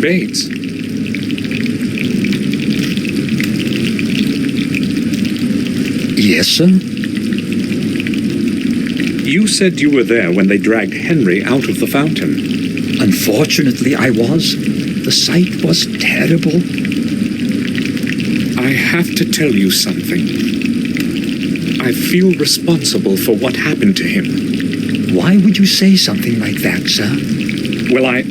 Bates? Yes, sir? You said you were there when they dragged Henry out of the fountain. Unfortunately, I was. The sight was terrible. I have to tell you something. I feel responsible for what happened to him. Why would you say something like that, sir? Well, I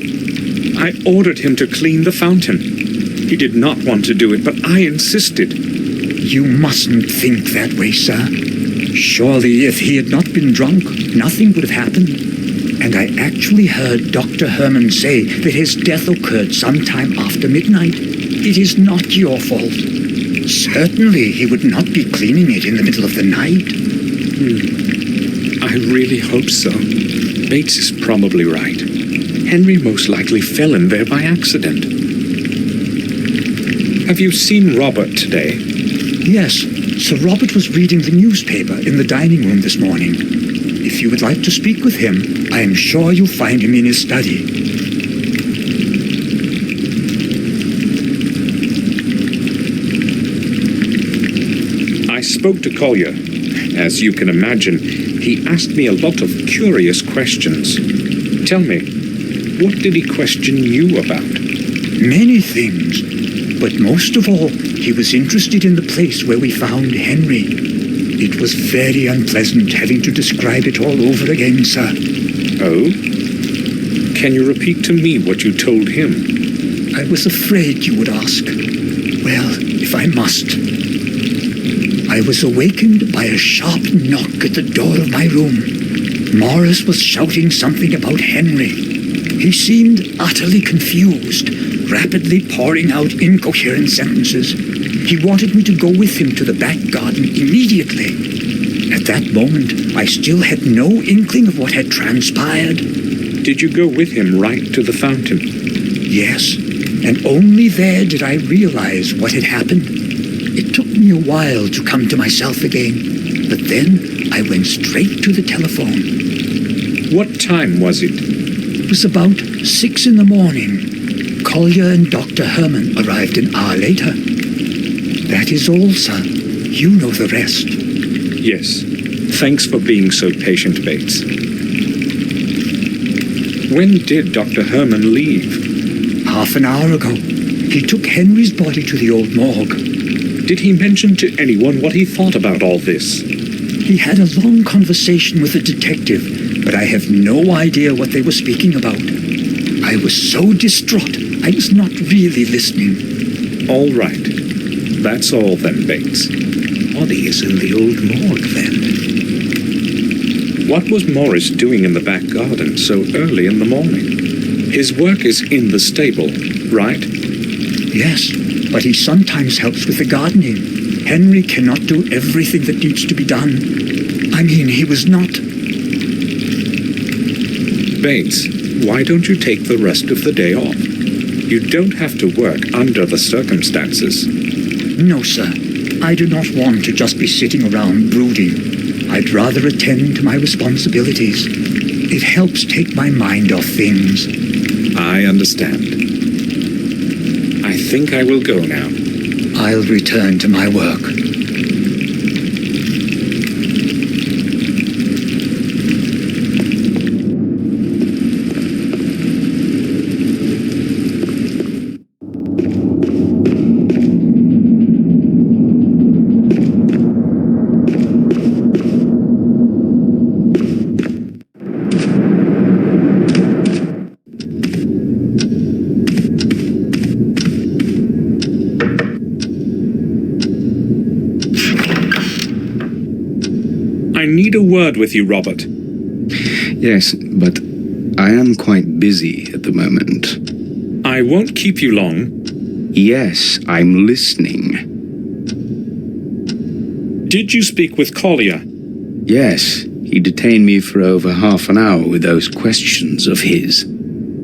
ordered him to clean the fountain. He did not want to do it, but I insisted. You mustn't think that way, sir. Surely, if he had not been drunk, nothing would have happened. And I actually heard Dr. Herman say that his death occurred sometime after midnight. It is not your fault. Certainly, he would not be cleaning it in the middle of the night. I really hope so. Bates is probably right. Henry most likely fell in there by accident. Have you seen Robert today? Yes, Sir Robert was reading the newspaper in the dining room this morning. If you would like to speak with him, I am sure you'll find him in his study. I spoke to Collier. As you can imagine, he asked me a lot of curious questions. Tell me, what did he question you about? Many things, but most of all, he was interested in the place where we found Henry. It was very unpleasant having to describe it all over again, sir. Oh? Can you repeat to me what you told him? I was afraid you would ask. Well, if I must. I was awakened by a sharp knock at the door of my room. Morris was shouting something about Henry. He seemed utterly confused, rapidly pouring out incoherent sentences. He wanted me to go with him to the back garden immediately. At that moment, I still had no inkling of what had transpired. Did you go with him right to the fountain? Yes, and only there did I realize what had happened. It took me a while to come to myself again, but then I went straight to the telephone. What time was it? It was about 6 in the morning. Collier and Dr. Herman arrived an hour later. That is all, sir. You know the rest. Yes. Thanks for being so patient, Bates. When did Dr. Herman leave? Half an hour ago. He took Henry's body to the old morgue. Did he mention to anyone what he thought about all this? He had a long conversation with a detective, but I have no idea what they were speaking about. I was so distraught, I was not really listening. All right. That's all then, Bates. Body is in the old morgue, then. What was Morris doing in the back garden so early in the morning? His work is in the stable, right? Yes, but he sometimes helps with the gardening. Henry cannot do everything that needs to be done. I mean, he was not... Bates, why don't you take the rest of the day off? You don't have to work under the circumstances. No, sir. I do not want to just be sitting around brooding. I'd rather attend to my responsibilities. It helps take my mind off things. I understand. I think I will go now. I'll return to my work. I need a word with you, Robert. Yes, but I am quite busy at the moment. I won't keep you long. Yes, I'm listening. Did you speak with Collier? Yes, he detained me for over half an hour with those questions of his.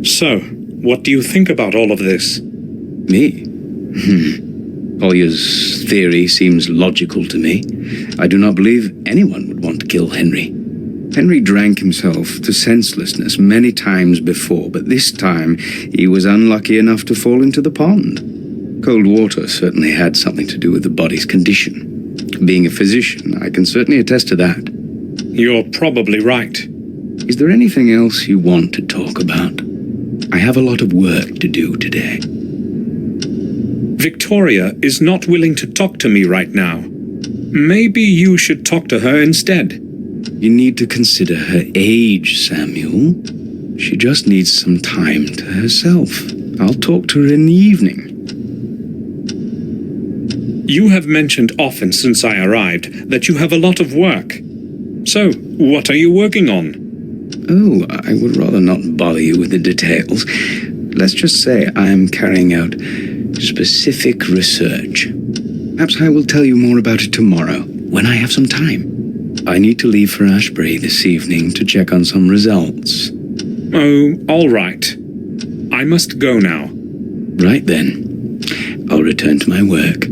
So, what do you think about all of this? Me? Collier's theory seems logical to me. I do not believe anyone would want to kill Henry. Henry drank himself to senselessness many times before, but this time he was unlucky enough to fall into the pond. Cold water certainly had something to do with the body's condition. Being a physician, I can certainly attest to that. You're probably right. Is there anything else you want to talk about? I have a lot of work to do today. Victoria is not willing to talk to me right now. Maybe you should talk to her instead. You need to consider her age, Samuel. She just needs some time to herself. I'll talk to her in the evening. You have mentioned often since I arrived that you have a lot of work. So, what are you working on? Oh, I would rather not bother you with the details. Let's just say I am carrying out specific research. Perhaps I will tell you more about it tomorrow, when I have some time. I need to leave for Ashbury this evening to check on some results. Oh, all right. I must go now. Right then. I'll return to my work.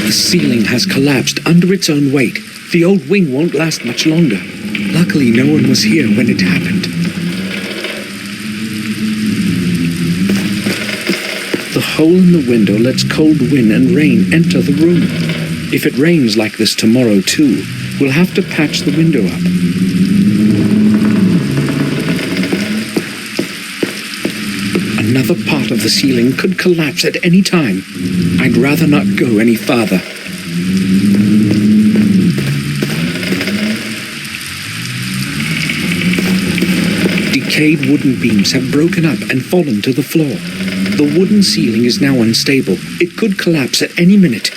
The ceiling has collapsed under its own weight. The old wing won't last much longer. Luckily, no one was here when it happened. The hole in the window lets cold wind and rain enter the room. If it rains like this tomorrow too, we'll have to patch the window up. Another part of the ceiling could collapse at any time. I'd rather not go any farther. Decayed wooden beams have broken up and fallen to the floor. The wooden ceiling is now unstable. It could collapse at any minute.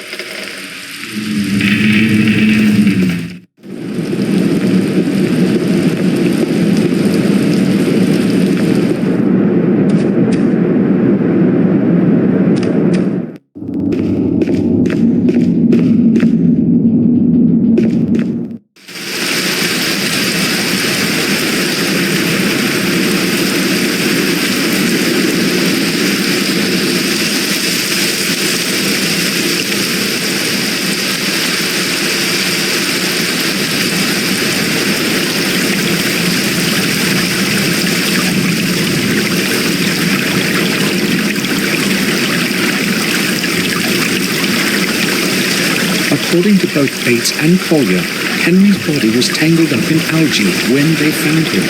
According to both Bates and Collier, Henry's body was tangled up in algae when they found him.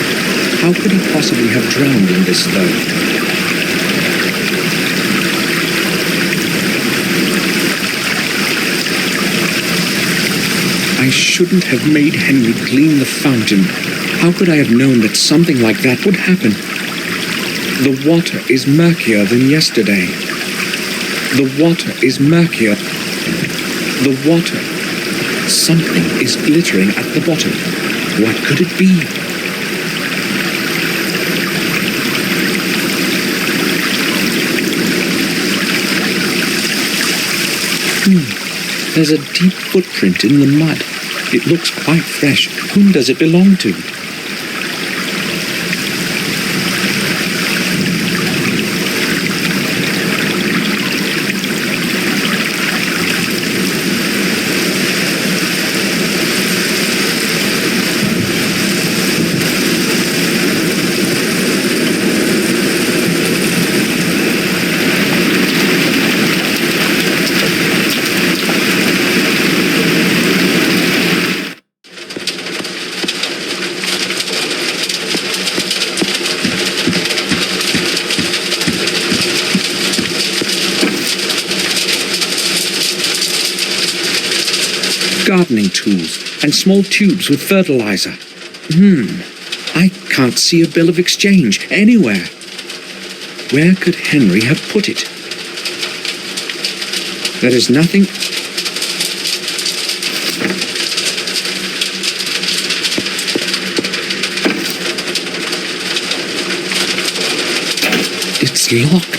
How could he possibly have drowned in this, though? I shouldn't have made Henry clean the fountain. How could I have known that something like that would happen? The water is murkier than yesterday. The water is murkier. The water. Something is glittering at the bottom. What could it be? There's a deep footprint in the mud. It looks quite fresh. Whom does it belong to? Gardening tools and small tubes with fertilizer. I can't see a bill of exchange anywhere. Where could Henry have put it? There is nothing. It's locked.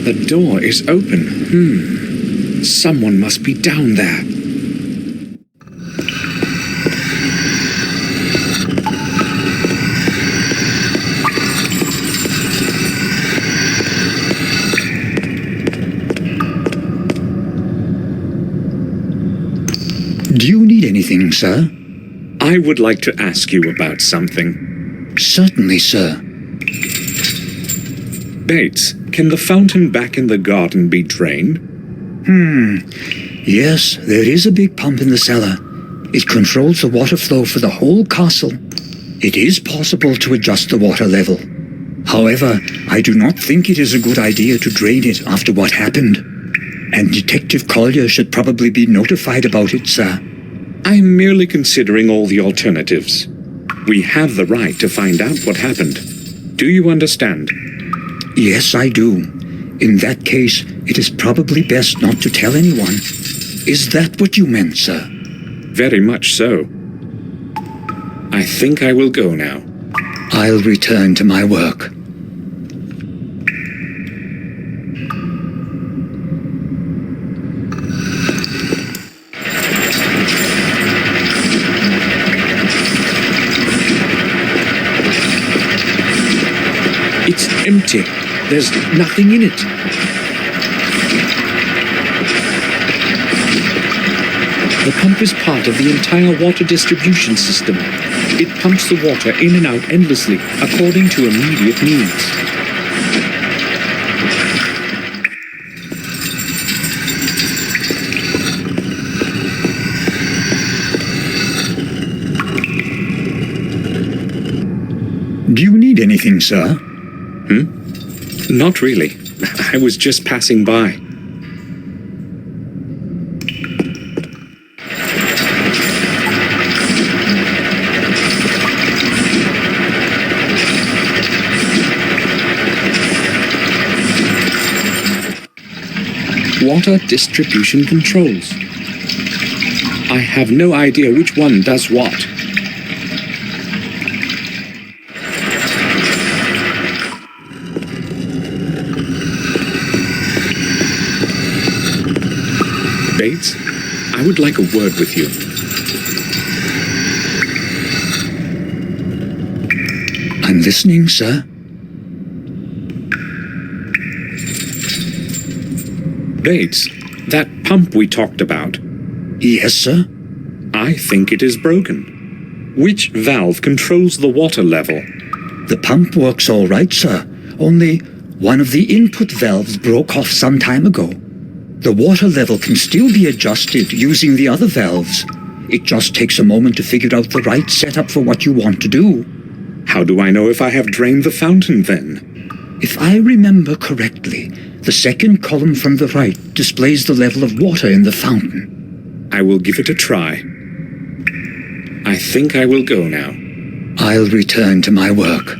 The door is open. Someone must be down there. Do you need anything, sir? I would like to ask you about something. Certainly, sir. Bates, can the fountain back in the garden be drained? Yes, there is a big pump in the cellar. It controls the water flow for the whole castle. It is possible to adjust the water level. However, I do not think it is a good idea to drain it after what happened. And Detective Collier should probably be notified about it, sir. I'm merely considering all the alternatives. We have the right to find out what happened. Do you understand? Yes, I do. In that case, it is probably best not to tell anyone. Is that what you meant, sir? Very much so. I think I will go now. I'll return to my work. It's empty. There's nothing in it. The pump is part of the entire water distribution system. It pumps the water in and out endlessly, according to immediate needs. Do you need anything, sir? Not really. I was just passing by. Water distribution controls. I have no idea which one does what. Bates, I would like a word with you. I'm listening, sir. Bates, that pump we talked about, Yes, sir. I think it is broken. Which valve controls the water level? The pump works all right, sir. Only one of the input valves broke off some time ago. The water level can still be adjusted using the other valves. It just takes a moment to figure out the right setup for what you want to do. How do I know if I have drained the fountain then? If I remember correctly, the second column from the right displays the level of water in the fountain. I will give it a try. I think I will go now. I'll return to my work.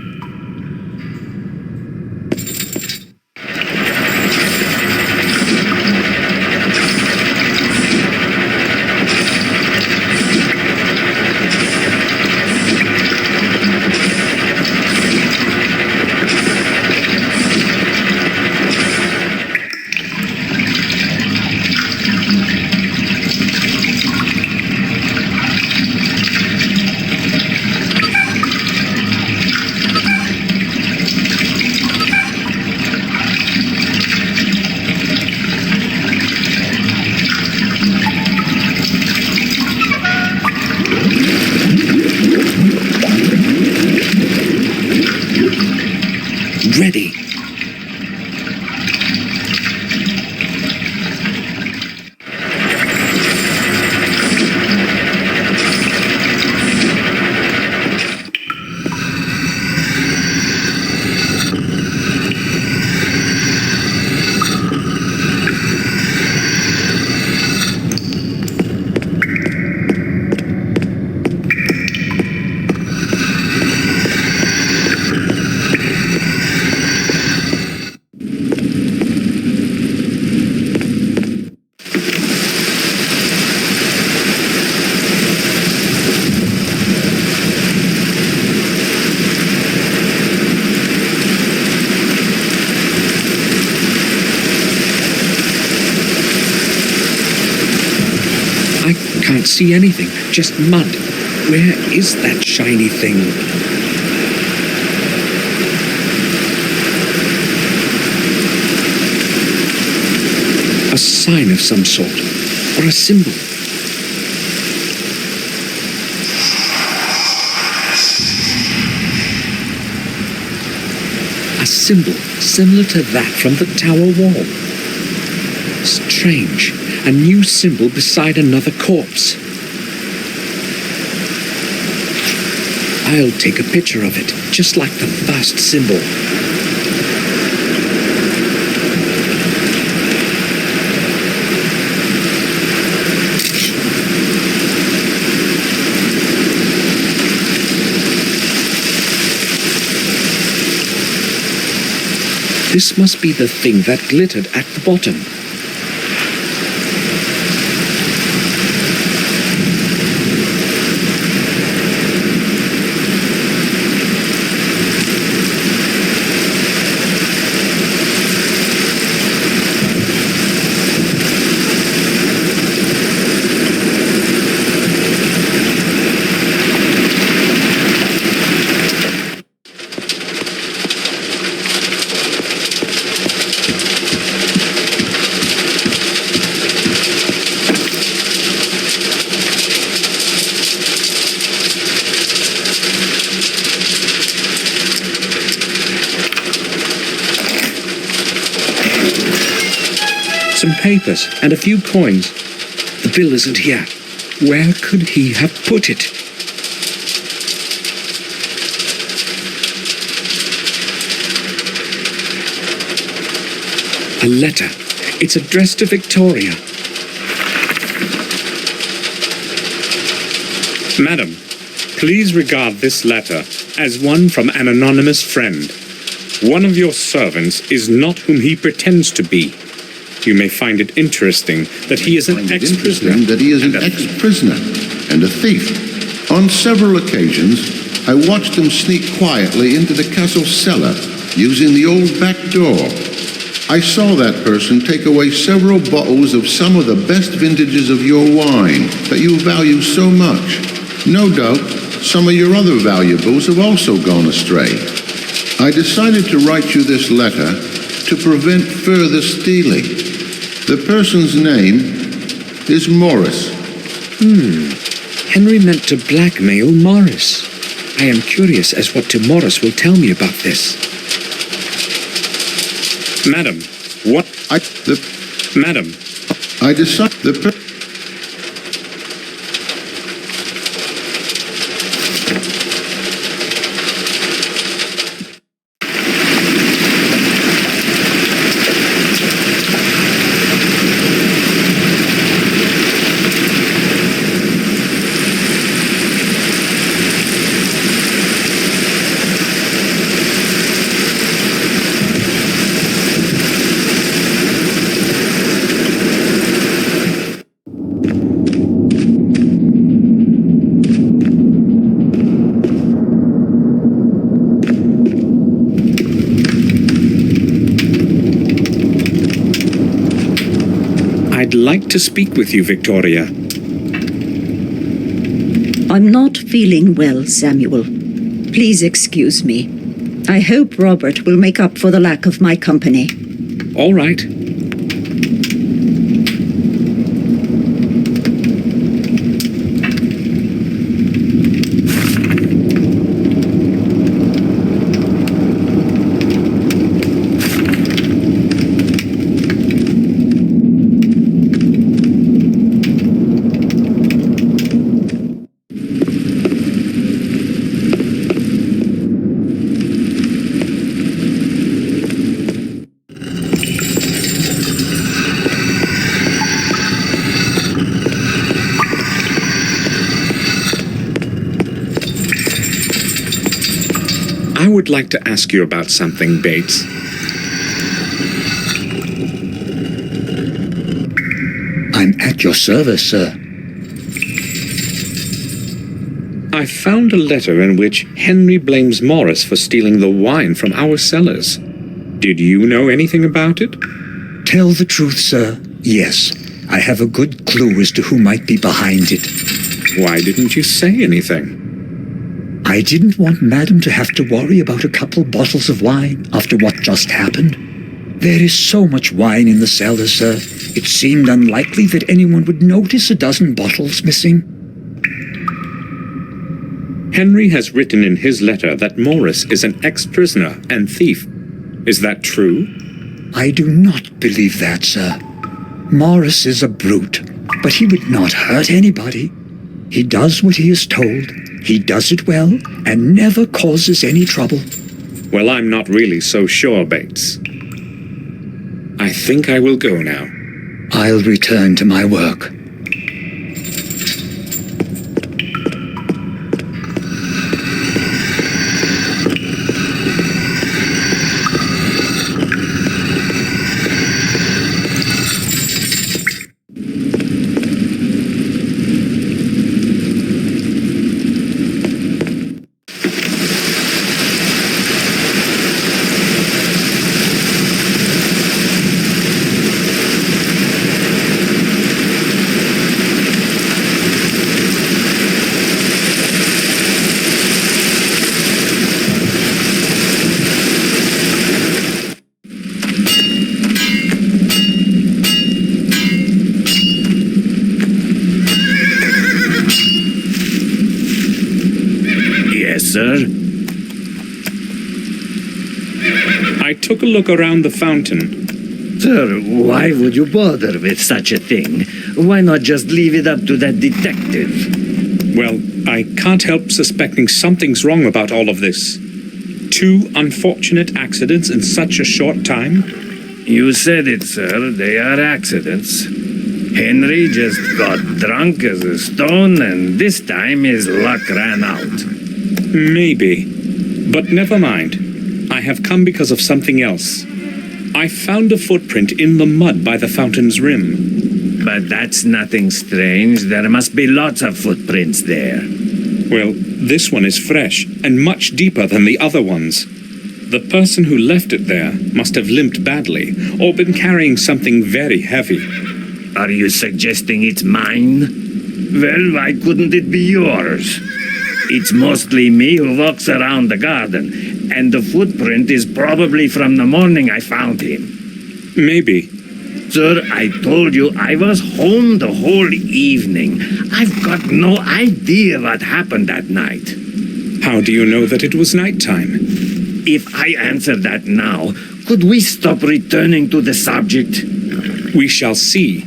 can't see anything, just mud. Where is that shiny thing? A sign of some sort, or a symbol. A symbol similar to that from the tower wall. Strange, a new symbol beside another corpse. I'll take a picture of it, just like the first symbol. This must be the thing that glittered at the bottom. Some papers and a few coins. The bill isn't here. Where could he have put it? A letter. It's addressed to Victoria. Madam, please regard this letter as one from an anonymous friend. One of your servants is not whom he pretends to be. You may find it interesting that he is an ex-prisoner. And a thief. On several occasions, I watched him sneak quietly into the castle cellar using the old back door. I saw that person take away several bottles of some of the best vintages of your wine that you value so much. No doubt, some of your other valuables have also gone astray. I decided to write you this letter to prevent further stealing. The person's name is Morris. Henry meant to blackmail Morris. I am curious as what Morris will tell me about this. Madam, what? Madam. I decided I'd like to speak with you, Victoria. I'm not feeling well, Samuel. Please excuse me. I hope Robert will make up for the lack of my company. All right. I would like to ask you about something, Bates. I'm at your service, sir. I found a letter in which Henry blames Morris for stealing the wine from our cellars. Did you know anything about it? Tell the truth, sir. Yes, I have a good clue as to who might be behind it. Why didn't you say anything? I didn't want Madam to have to worry about a couple bottles of wine after what just happened. There is so much wine in the cellar, sir. It seemed unlikely that anyone would notice a dozen bottles missing. Henry has written in his letter that Morris is an ex-prisoner and thief. Is that true? I do not believe that, sir. Morris is a brute, but he would not hurt anybody. He does what he is told. He does it well and never causes any trouble. Well, I'm not really so sure, Bates. I think I will go now. I'll return to my work. Sir? I took a look around the fountain. Sir, why would you bother with such a thing? Why not just leave it up to that detective? Well, I can't help suspecting something's wrong about all of this. 2 unfortunate accidents in such a short time? You said it, sir. They are accidents. Henry just got drunk as a stone, and this time his luck ran out. Maybe. But never mind. I have come because of something else. I found a footprint in the mud by the fountain's rim. But that's nothing strange. There must be lots of footprints there. Well, this one is fresh and much deeper than the other ones. The person who left it there must have limped badly or been carrying something very heavy. Are you suggesting it's mine? Well, why couldn't it be yours? It's mostly me who walks around the garden, and the footprint is probably from the morning I found him. Maybe. Sir, I told you I was home the whole evening. I've got no idea what happened that night. How do you know that it was nighttime? If I answer that now, could we stop returning to the subject? We shall see.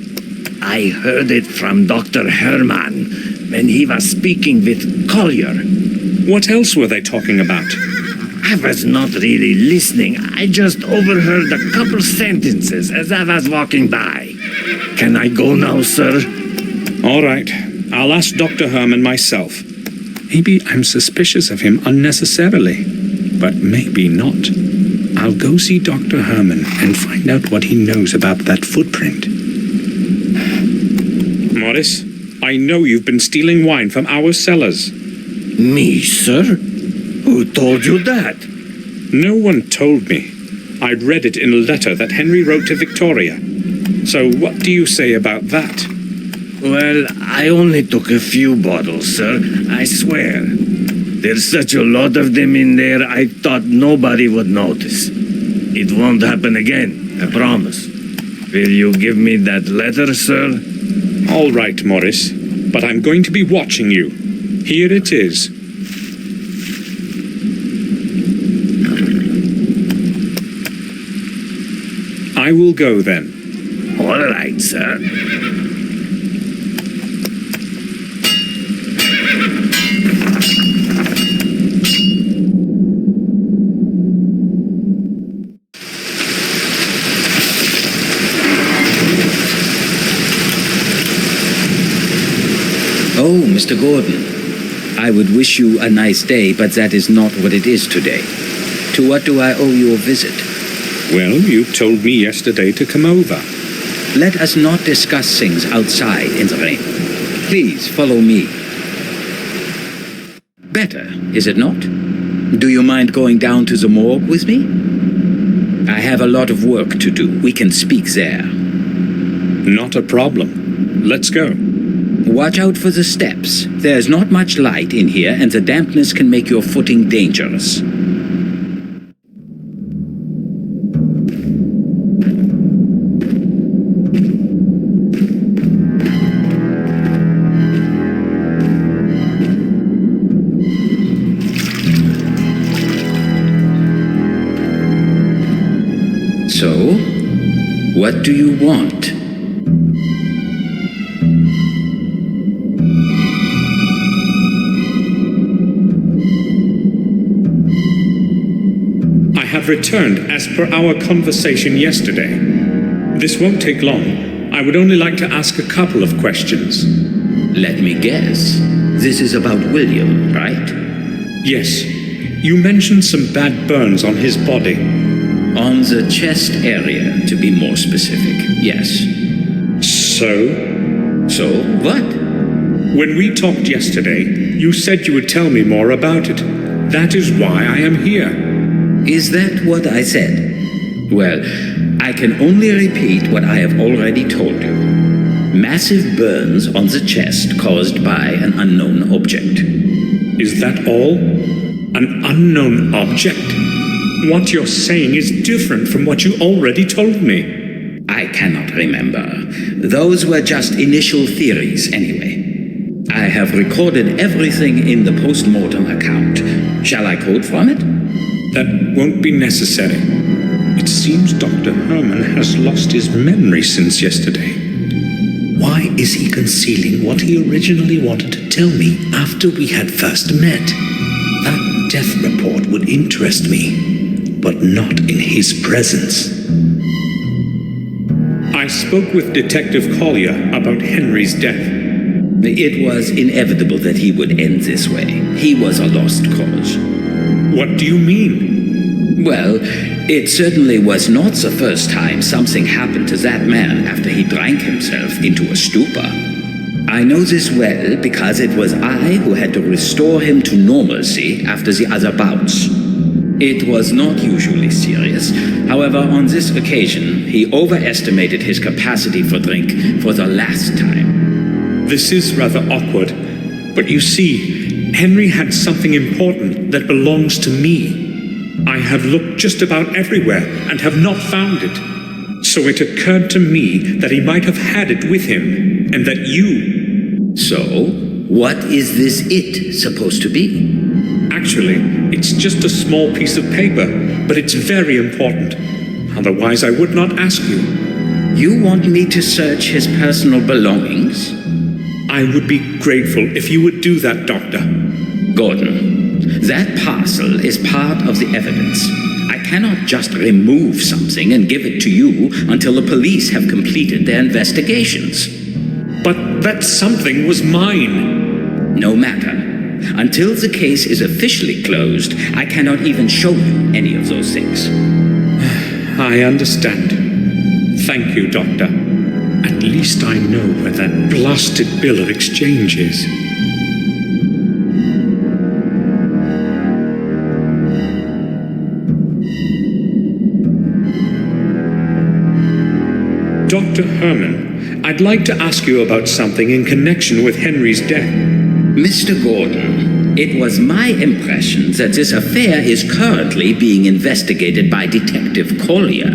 I heard it from Dr. Herman when he was speaking with Collier. What else were they talking about? I was not really listening. I just overheard a couple sentences as I was walking by. Can I go now, sir? All right. I'll ask Dr. Herman myself. Maybe I'm suspicious of him unnecessarily, but maybe not. I'll go see Dr. Herman and find out what he knows about that footprint. Morris, I know you've been stealing wine from our cellars. Me, sir? Who told you that? No one told me. I'd read it in a letter that Henry wrote to Victoria. So what do you say about that? Well, I only took a few bottles, sir. I swear. There's such a lot of them in there, I thought nobody would notice. It won't happen again, I promise. Will you give me that letter, sir? All right, Morris. But I'm going to be watching you. Here it is. I will go then. All right, sir. Oh, Mr. Gordon. I would wish you a nice day, but that is not what it is today. To what do I owe your visit? Well, you told me yesterday to come over. Let us not discuss things outside in the rain. Please follow me. Better, is it not? Do you mind going down to the morgue with me? I have a lot of work to do. We can speak there. Not a problem. Let's go. Watch out for the steps. There's not much light in here, and the dampness can make your footing dangerous. So, what do you want? I have returned as per our conversation yesterday. This won't take long. I would only like to ask a couple of questions. Let me guess. This is about William, right? Yes. You mentioned some bad burns on his body. On the chest area, to be more specific, yes. So? So, what? When we talked yesterday, you said you would tell me more about it. That is why I am here. Is that what I said? Well, I can only repeat what I have already told you. Massive burns on the chest caused by an unknown object. Is that all? An unknown object? What you're saying is different from what you already told me. I cannot remember. Those were just initial theories, anyway. I have recorded everything in the post-mortem account. Shall I quote from it? That won't be necessary. It seems Dr. Herman has lost his memory since yesterday. Why is he concealing what he originally wanted to tell me after we had first met? That death report would interest me, but not in his presence. I spoke with Detective Collier about Henry's death. It was inevitable that he would end this way. He was a lost cause. What do you mean? Well, it certainly was not the first time something happened to that man after he drank himself into a stupor. I know this well because it was I who had to restore him to normalcy after the other bouts. It was not usually serious. However, on this occasion, he overestimated his capacity for drink for the last time. This is rather awkward, but you see, Henry had something important that belongs to me. I have looked just about everywhere and have not found it. So it occurred to me that he might have had it with him, and that you... So, what is this it supposed to be? Actually, it's just a small piece of paper, but it's very important. Otherwise, I would not ask you. You want me to search his personal belongings? I would be grateful if you would do that, Doctor. Gordon, that parcel is part of the evidence. I cannot just remove something and give it to you until the police have completed their investigations. But that something was mine. No matter. Until the case is officially closed, I cannot even show you any of those things. I understand. Thank you, Doctor. At least I know where that blasted bill of exchange is. Dr. Herman, I'd like to ask you about something in connection with Henry's death. Mr. Gordon, it was my impression that this affair is currently being investigated by Detective Collier.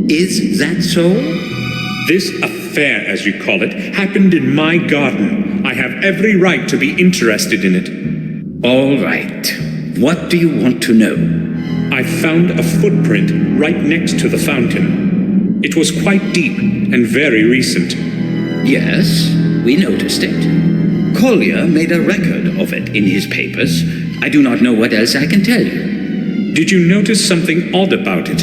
Is that so? This affair, as you call it, happened in my garden. I have every right to be interested in it. All right. What do you want to know? I found a footprint right next to the fountain. It was quite deep and very recent. Yes, we noticed it. Collier made a record of it in his papers. I do not know what else I can tell you. Did you notice something odd about it?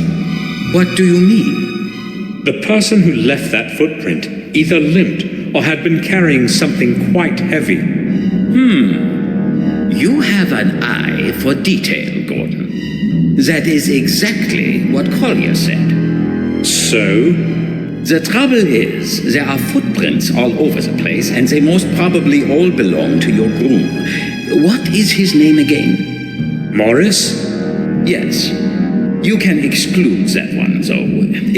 What do you mean? The person who left that footprint either limped or had been carrying something quite heavy. You have an eye for detail, Gordon. That is exactly what Collier said. So? The trouble is, there are footprints all over the place, and they most probably all belong to your groom. What is his name again? Morris? Yes. You can exclude that one, though,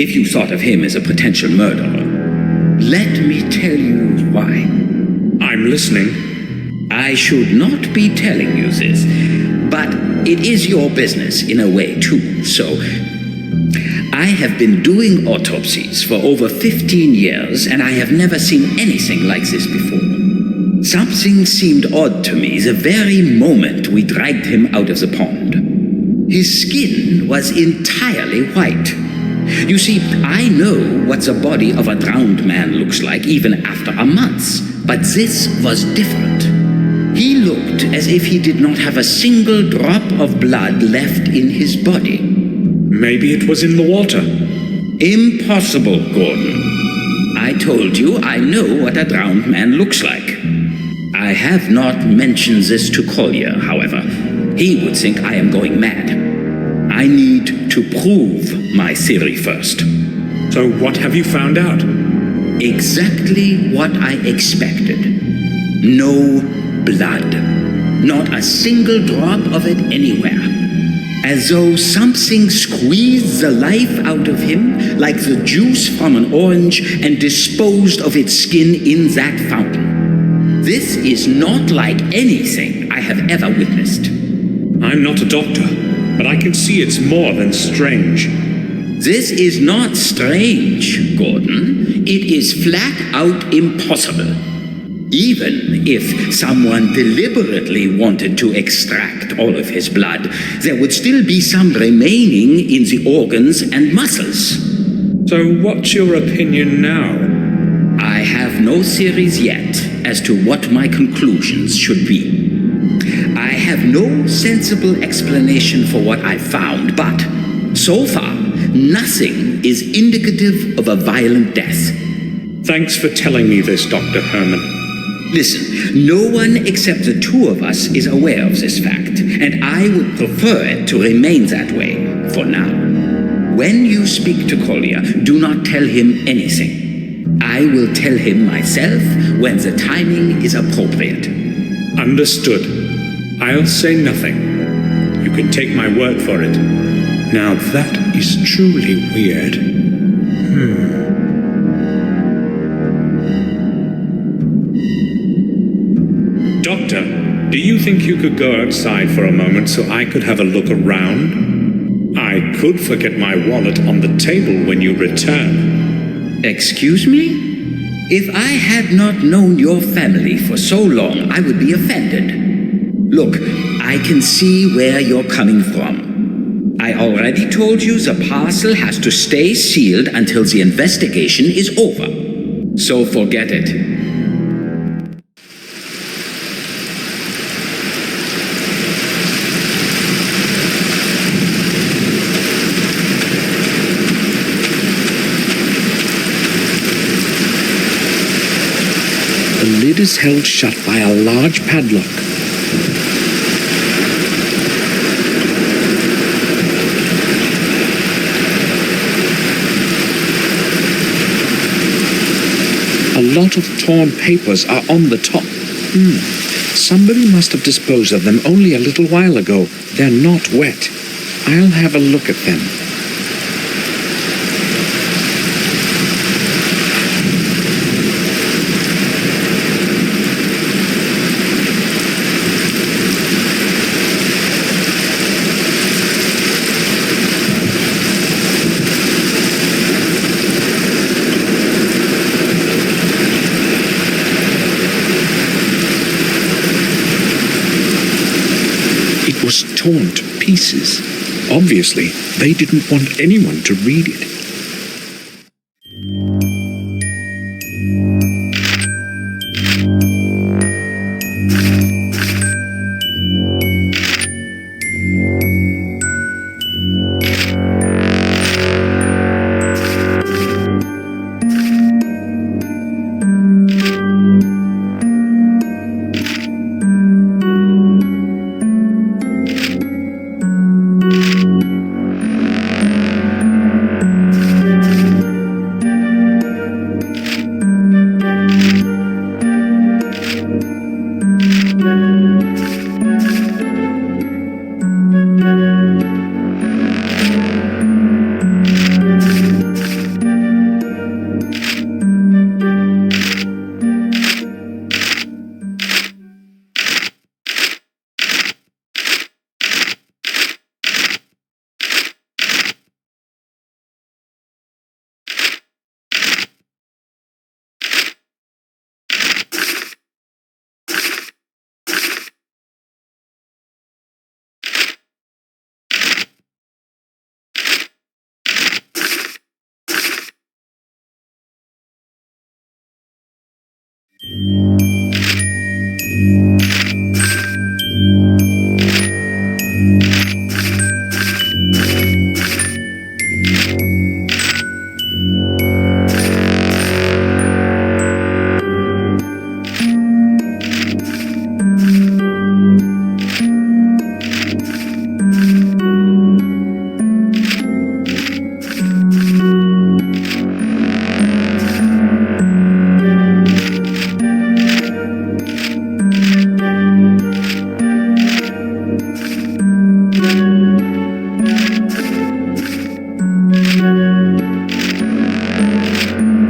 if you thought of him as a potential murderer. Let me tell you why. I'm listening. I should not be telling you this, but it is your business in a way too, so... I have been doing autopsies for over 15 years, and I have never seen anything like this before. Something seemed odd to me the very moment we dragged him out of the pond. His skin was entirely white. You see, I know what the body of a drowned man looks like even after a month, but this was different. He looked as if he did not have a single drop of blood left in his body. Maybe it was in the water. Impossible, Gordon. I told you I know what a drowned man looks like. I have not mentioned this to Collier, however. He would think I am going mad. I need to prove my theory first. So what have you found out? Exactly what I expected. No blood. Not a single drop of it anywhere. As though something squeezed the life out of him, like the juice from an orange, and disposed of its skin in that fountain. This is not like anything I have ever witnessed. I'm not a doctor, but I can see it's more than strange. This is not strange, Gordon. It is flat out impossible. Even if someone deliberately wanted to extract all of his blood, there would still be some remaining in the organs and muscles. So what's your opinion now? I have no theories yet as to what my conclusions should be. I have no sensible explanation for what I found, but so far, nothing is indicative of a violent death. Thanks for telling me this, Dr. Herman. Listen, no one except the two of us is aware of this fact, and I would prefer it to remain that way for now. When you speak to Collier, do not tell him anything. I will tell him myself when the timing is appropriate. Understood. I'll say nothing. You can take my word for it. Now that is truly weird. Doctor, do you think you could go outside for a moment so I could have a look around? I could forget my wallet on the table when you return. Excuse me? If I had not known your family for so long, I would be offended. Look, I can see where you're coming from. I already told you the parcel has to stay sealed until the investigation is over. So forget it. The lid is held shut by a large padlock. A lot of torn papers are on the top. Somebody must have disposed of them only a little while ago. They're not wet. I'll have a look at them. It was torn to pieces. Obviously, they didn't want anyone to read it.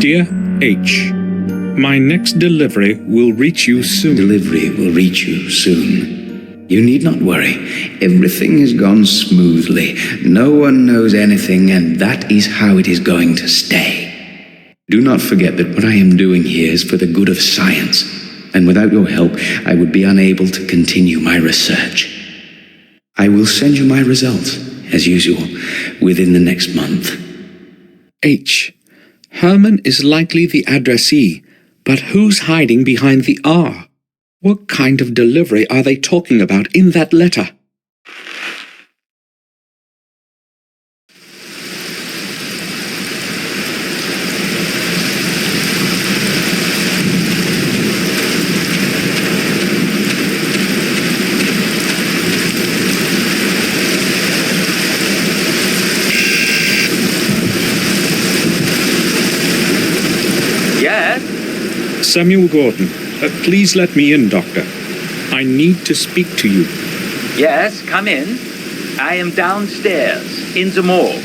Dear H, my next delivery will reach you soon. Delivery will reach you soon. You need not worry. Everything has gone smoothly. No one knows anything, and that is how it is going to stay. Do not forget that what I am doing here is for the good of science, and without your help, I would be unable to continue my research. I will send you my results, as usual, within the next month. H. Herman is likely the addressee, but who's hiding behind the R? What kind of delivery are they talking about in that letter? Samuel Gordon, please let me in, Doctor. I need to speak to you. Yes, come in. I am downstairs, in the morgue.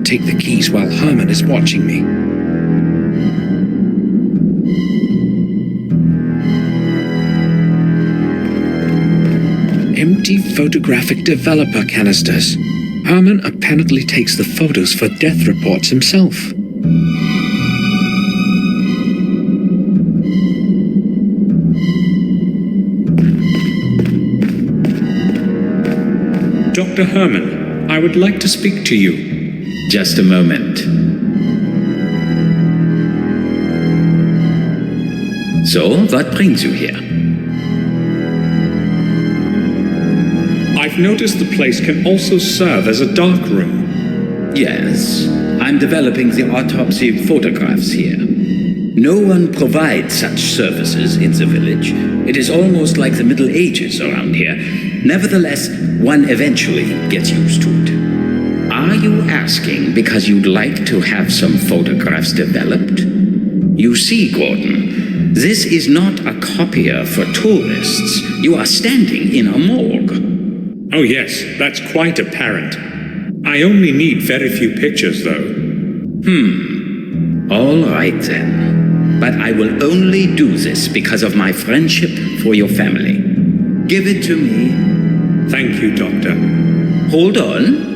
Take the keys while Herman is watching me. Empty photographic developer canisters. Herman apparently takes the photos for death reports himself. Dr. Herman, I would like to speak to you. Just a moment. So, what brings you here? I've noticed the place can also serve as a dark room. Yes, I'm developing the autopsy photographs here. No one provides such services in the village. It is almost like the Middle Ages around here. Nevertheless, one eventually gets used to it. Are you asking because you'd like to have some photographs developed? You see, Gordon, this is not a copier for tourists. You are standing in a morgue. Oh yes, that's quite apparent. I only need very few pictures, though. All right, then. But I will only do this because of my friendship for your family. Give it to me. Thank you, Doctor. Hold on.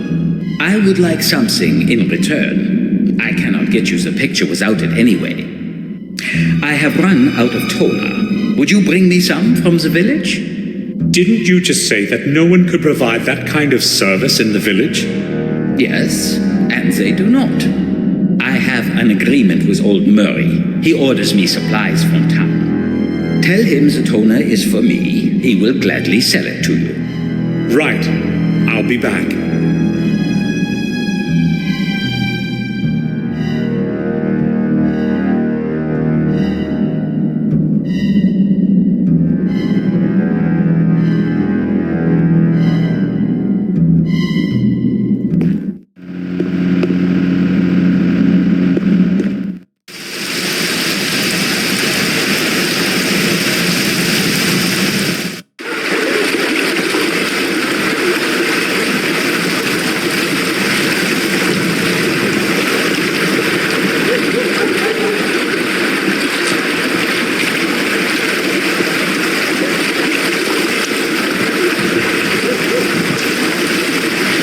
I would like something in return. I cannot get you the picture without it anyway. I have run out of toner. Would you bring me some from the village? Didn't you just say that no one could provide that kind of service in the village? Yes, and they do not. I have an agreement with old Murray. He orders me supplies from town. Tell him the toner is for me. He will gladly sell it to you. Right. I'll be back.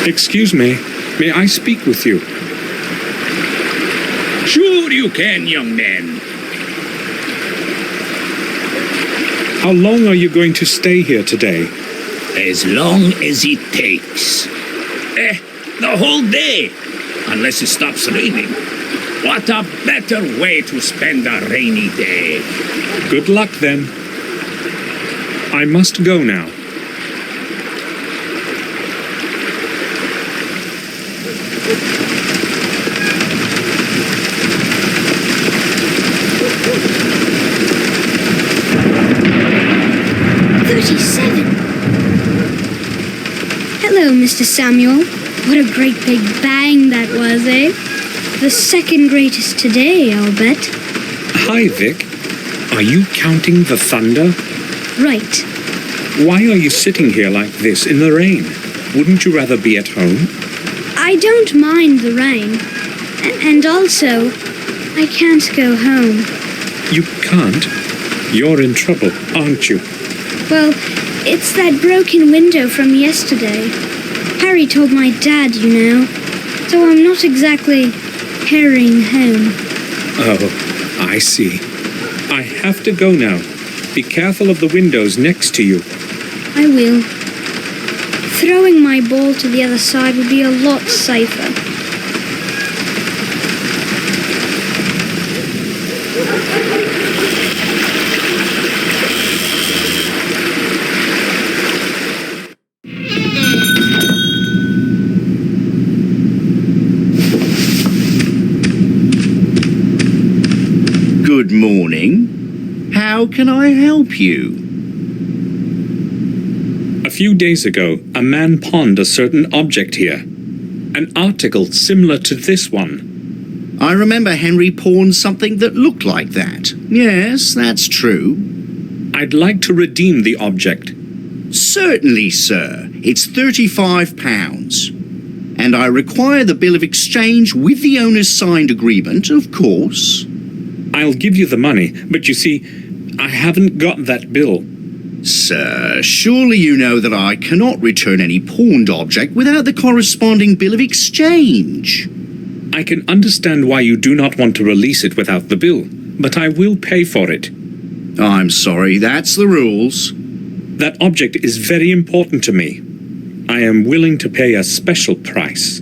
Excuse me, may I speak with you? Sure you can, young man. How long are you going to stay here today? As long as it takes. The whole day, unless it stops raining. What a better way to spend a rainy day. Good luck, then. I must go now. Hello, Mr. Samuel. What a great big bang that was, eh? The second greatest today, I'll bet. Hi, Vic. Are you counting the thunder? Right. Why are you sitting here like this in the rain? Wouldn't you rather be at home? I don't mind the rain. And also, I can't go home. You can't? You're in trouble, aren't you? Well, it's that broken window from yesterday. Harry told my dad, you know. So I'm not exactly hurrying home. Oh, I see. I have to go now. Be careful of the windows next to you. I will. Throwing my ball to the other side would be a lot safer. Good morning. How can I help you? A few days ago, a man pawned a certain object here. An article similar to this one. I remember Henry pawned something that looked like that. Yes, that's true. I'd like to redeem the object. Certainly, sir. It's £35. And I require the bill of exchange with the owner's signed agreement, of course. I'll give you the money, but you see, I haven't got that bill. Sir, surely you know that I cannot return any pawned object without the corresponding bill of exchange. I can understand why you do not want to release it without the bill, but I will pay for it. I'm sorry, that's the rules. That object is very important to me. I am willing to pay a special price.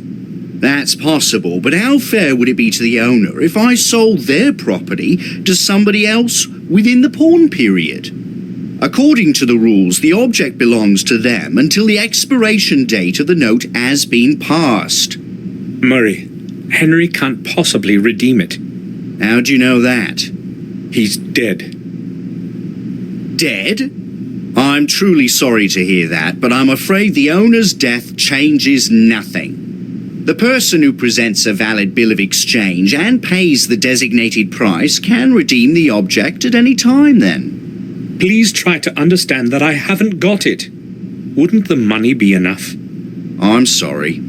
That's possible, but how fair would it be to the owner if I sold their property to somebody else within the pawn period? According to the rules, the object belongs to them until the expiration date of the note has been passed. Murray, Henry can't possibly redeem it. How do you know that? He's dead. Dead? I'm truly sorry to hear that, but I'm afraid the owner's death changes nothing. The person who presents a valid bill of exchange and pays the designated price can redeem the object at any time then. Please try to understand that I haven't got it. Wouldn't the money be enough? I'm sorry.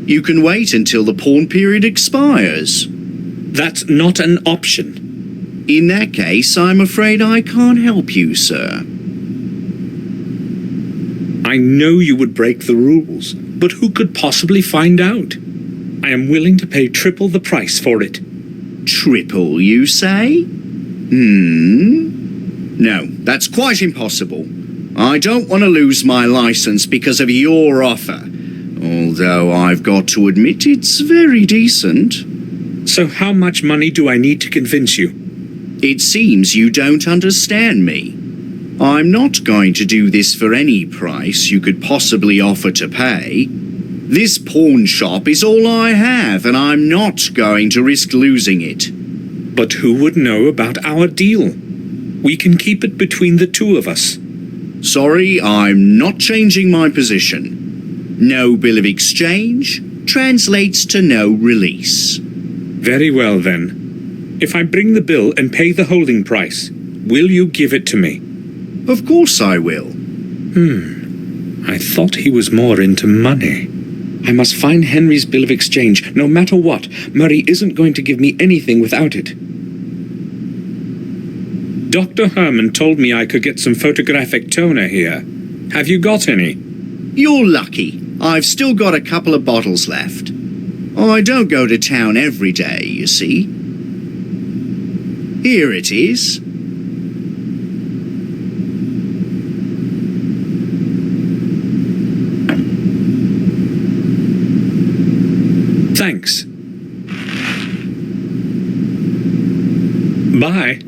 You can wait until the pawn period expires. That's not an option. In that case, I'm afraid I can't help you, sir. I know you would break the rules, but who could possibly find out? I am willing to pay triple the price for it. Triple, you say? No, that's quite impossible. I don't want to lose my license because of your offer, although I've got to admit it's very decent. So how much money do I need to convince you? It seems you don't understand me. I'm not going to do this for any price you could possibly offer to pay. This pawn shop is all I have, and I'm not going to risk losing it. But who would know about our deal? We can keep it between the two of us. Sorry, I'm not changing my position. No bill of exchange translates to no release. Very well, then. If I bring the bill and pay the holding price, will you give it to me? Of course I will. I thought he was more into money. I must find Henry's bill of exchange, no matter what. Murray isn't going to give me anything without it. Dr. Herman told me I could get some photographic toner here. Have you got any? You're lucky. I've still got a couple of bottles left. I don't go to town every day, you see. Here it is. Thanks. Bye.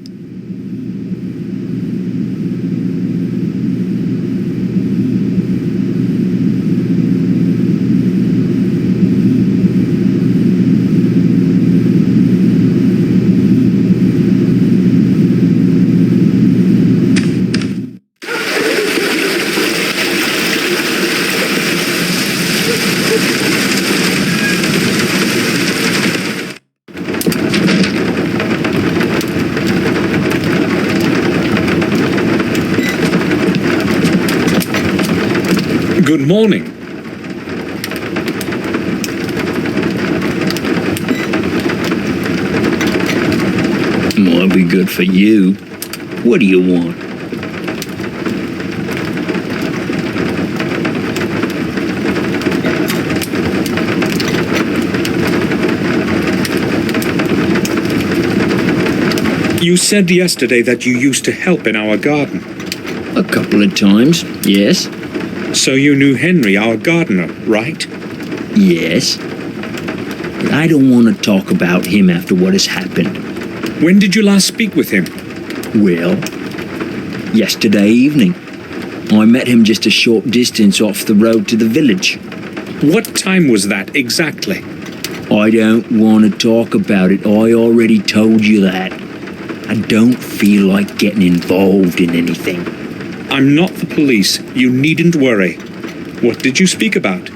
Good morning. Might be good for you. What do you want? You said yesterday that you used to help in our garden. A couple of times, yes. So you knew Henry, our gardener, right? Yes. But I don't want to talk about him after what has happened. When did you last speak with him? Well, yesterday evening. I met him just a short distance off the road to the village. What time was that exactly? I don't want to talk about it. I already told you that. I don't feel like getting involved in anything. I'm not the police. You needn't worry. What did you speak about?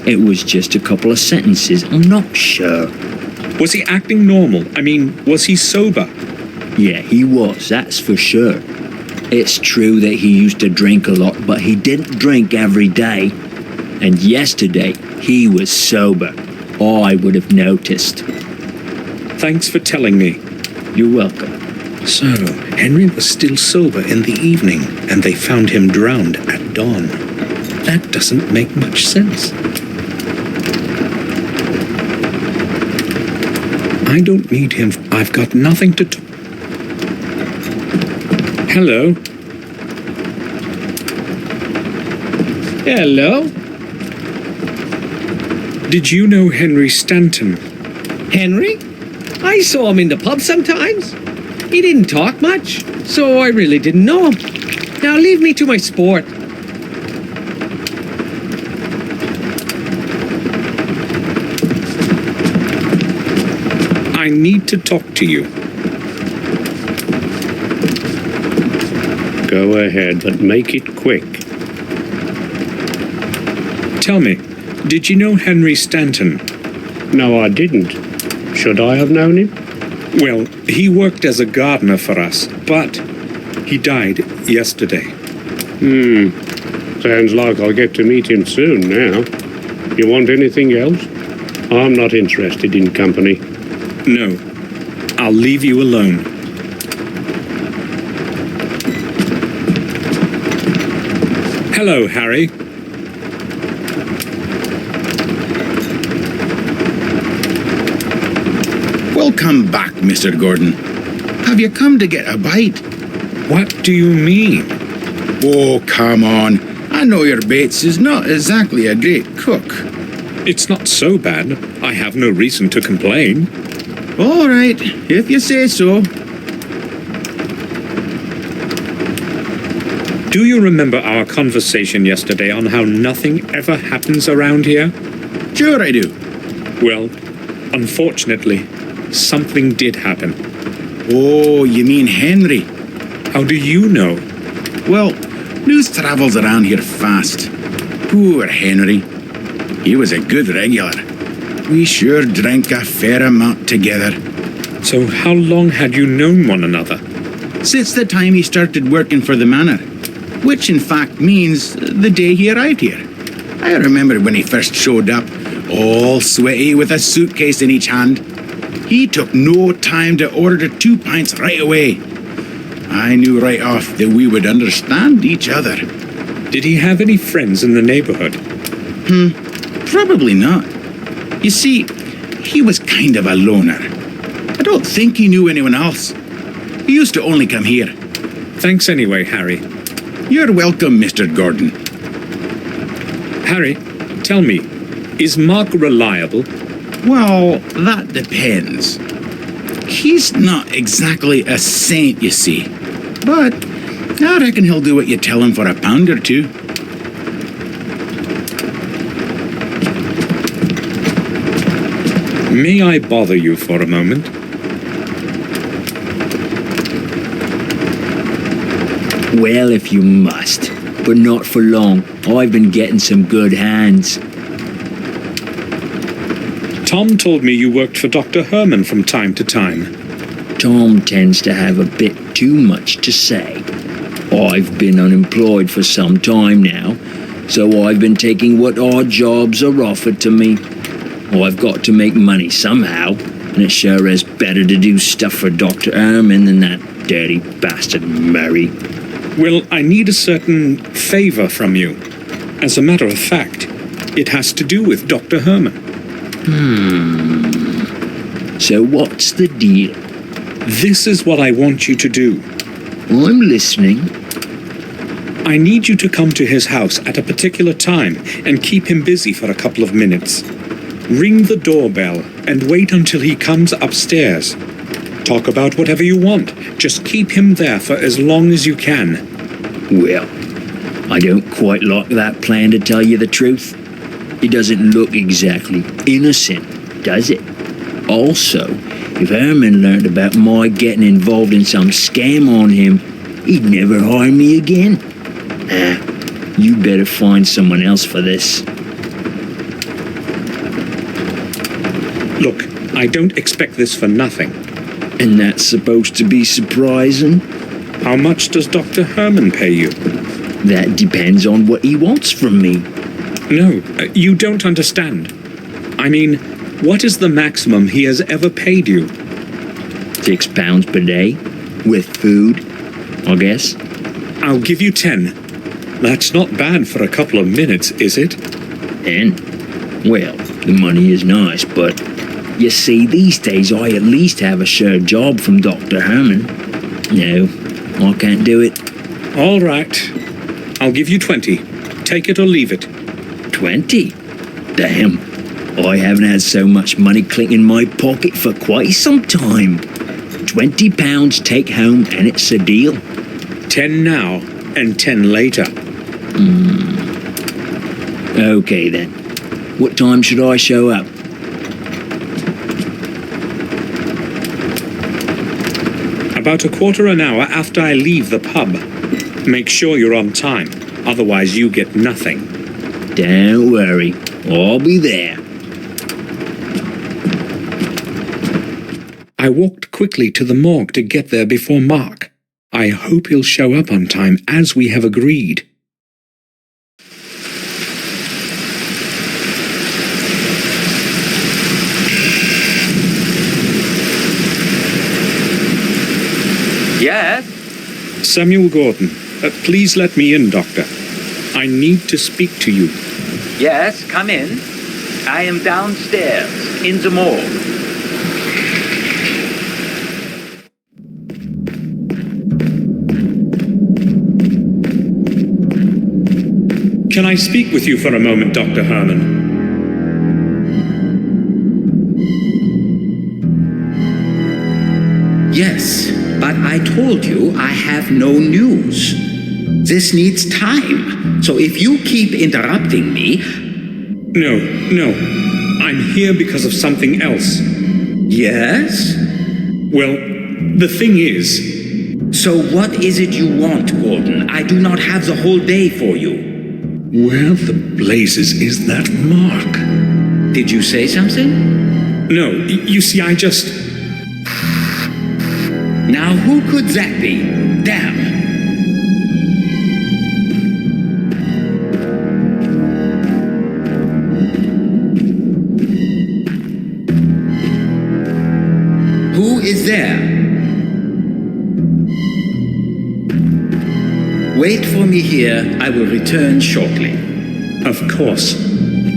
It was just a couple of sentences. I'm not sure. Was he acting normal? I mean, was he sober? Yeah, he was, that's for sure. It's true that he used to drink a lot, but he didn't drink every day. And yesterday, he was sober. I would have noticed. Thanks for telling me. You're welcome. So, Henry was still sober in the evening, and they found him drowned at dawn. That doesn't make much sense. I don't need him. I've got nothing to talk. Hello? Hello? Did you know Henry Stanton? Henry? I saw him in the pub sometimes. He didn't talk much, so I really didn't know him. Now leave me to my sport. I need to talk to you. Go ahead, but make it quick. Tell me, did you know Henry Stanton? No, I didn't. Should I have known him? Well, he worked as a gardener for us, but he died yesterday. Sounds like I'll get to meet him soon now. You want anything else? I'm not interested in company. No, I'll leave you alone. Hello, Harry. Welcome back, Mr. Gordon. Have you come to get a bite? What do you mean? Oh, come on. I know your Bates is not exactly a great cook. It's not so bad. I have no reason to complain. All right, if you say so. Do you remember our conversation yesterday on how nothing ever happens around here? Sure I do. Well, unfortunately, something did happen. Oh, you mean Henry? How do you know? Well, news travels around here fast. Poor Henry. He was a good regular. We sure drank a fair amount together. So how long had you known one another? Since the time he started working for the manor. Which in fact means the day he arrived here. I remember when he first showed up, all sweaty with a suitcase in each hand. He took no time to order 2 pints right away. I knew right off that we would understand each other. Did he have any friends in the neighborhood? Probably not. You see, he was kind of a loner. I don't think he knew anyone else. He used to only come here. Thanks anyway, Harry. You're welcome, Mr. Gordon. Harry, tell me, is Mark reliable? Well, that depends. He's not exactly a saint, you see. But I reckon he'll do what you tell him for a pound or two. May I bother you for a moment? Well, if you must, but not for long. I've been getting some good hands. Tom told me you worked for Dr. Herman from time to time. Tom tends to have a bit too much to say. I've been unemployed for some time now, So I've been taking what odd jobs are offered to me. I've got to make money somehow, and it sure is better to do stuff for Dr. Ehrman than that dirty bastard Murray. Well, I need a certain favor from you. As a matter of fact, it has to do with Dr. Herman. So what's the deal? This is what I want you to do. I'm listening. I need you to come to his house at a particular time and keep him busy for a couple of minutes. Ring the doorbell and wait until he comes upstairs. Talk about whatever you want. Just keep him there for as long as you can. Well, I don't quite like that plan, to tell you the truth. It doesn't look exactly innocent, does it? Also, if Herman learned about my getting involved in some scam on him, he'd never harm me again. You better find someone else for this. Look, I don't expect this for nothing. And that's supposed to be surprising? How much does Dr. Herman pay you? That depends on what he wants from me. No, you don't understand. I mean, what is the maximum he has ever paid you? £6 per day? With food, I guess. I'll give you 10. That's not bad for a couple of minutes, is it? 10? Well, the money is nice, but you see, these days I at least have a sure job from Dr. Herman. No, I can't do it. All right. I'll give you 20. Take it or leave it. 20? Damn. I haven't had so much money clink in my pocket for quite some time. £20 take home and it's a deal. 10 now and 10 later. Okay then. What time should I show up? About a quarter an hour after I leave the pub. Make sure you're on time, otherwise you get nothing. Don't worry, I'll be there. I walked quickly to the morgue to get there before Mark. I hope he'll show up on time as we have agreed. Yes? Samuel Gordon, please let me in, Doctor. I need to speak to you. Yes, come in. I am downstairs, in the morgue. Can I speak with you for a moment, Dr. Herman? Yes, but I told you I have no news. This needs time, so if you keep interrupting me... No. I'm here because of something else. Yes? Well, the thing is... So what is it you want, Gordon? I do not have the whole day for you. Where the blazes is that Mark? Did you say something? No, you see, I just... Now who could that be? Damn! Who is there? Wait for me here. I will return shortly. Of course.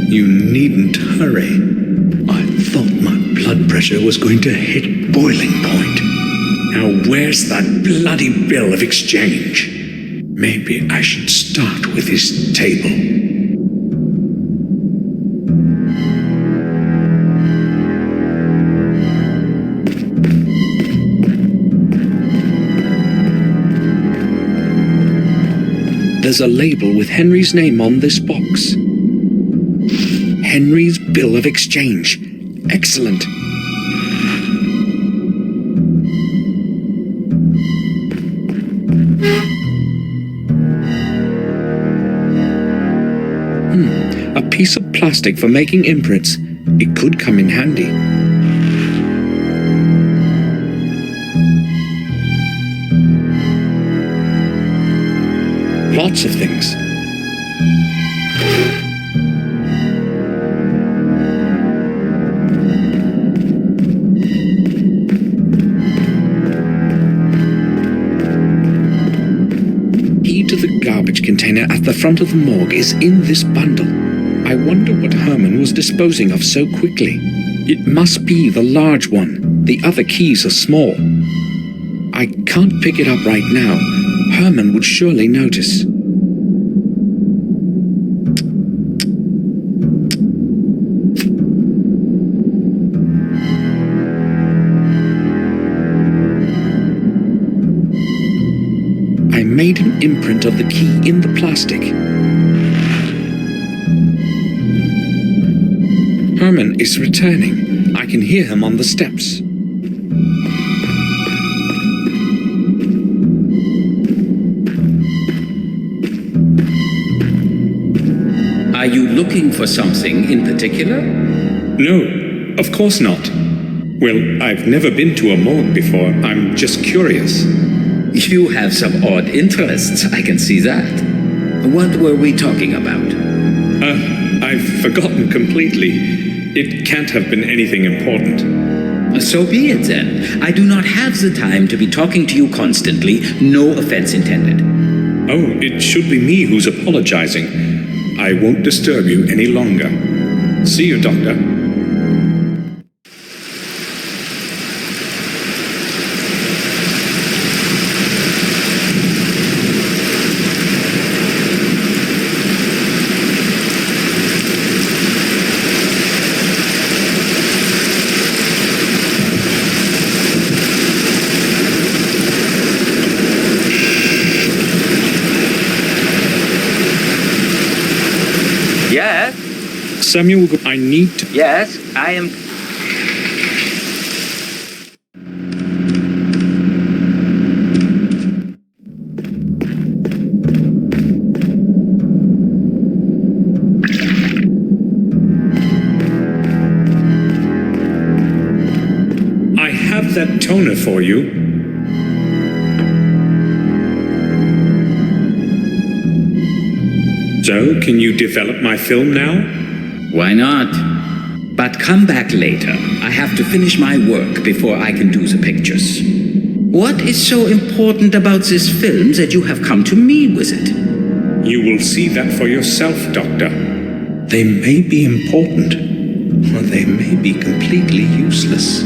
You needn't hurry. I thought my blood pressure was going to hit boiling point. Now where's that bloody bill of exchange? Maybe I should start with his table. There's a label with Henry's name on this box. Henry's bill of exchange. Excellent. A piece of plastic for making imprints. It could come in handy. Lots of things. the front of the morgue is in this bundle. I wonder what Herman was disposing of so quickly. It must be the large one. The other keys are small. I can't pick it up right now. Herman would surely notice. I made an imprint of the key in the plastic. Herman is returning. I can hear him on the steps. Are you looking for something in particular? No, of course not. Well, I've never been to a morgue before. I'm just curious. You have some odd interests, I can see that. What were we talking about? I've forgotten completely. It can't have been anything important. So be it then. I do not have the time to be talking to you constantly. No offense intended. Oh, it should be me who's apologizing. I won't disturb you any longer. See you, Doctor. Yes? Samuel, I need to... Yes, I am... I have that toner for you. So, can you develop my film now? Why not? But come back later. I have to finish my work before I can do the pictures. What is so important about this film that you have come to me with it? You will see that for yourself, Doctor. They may be important, or they may be completely useless.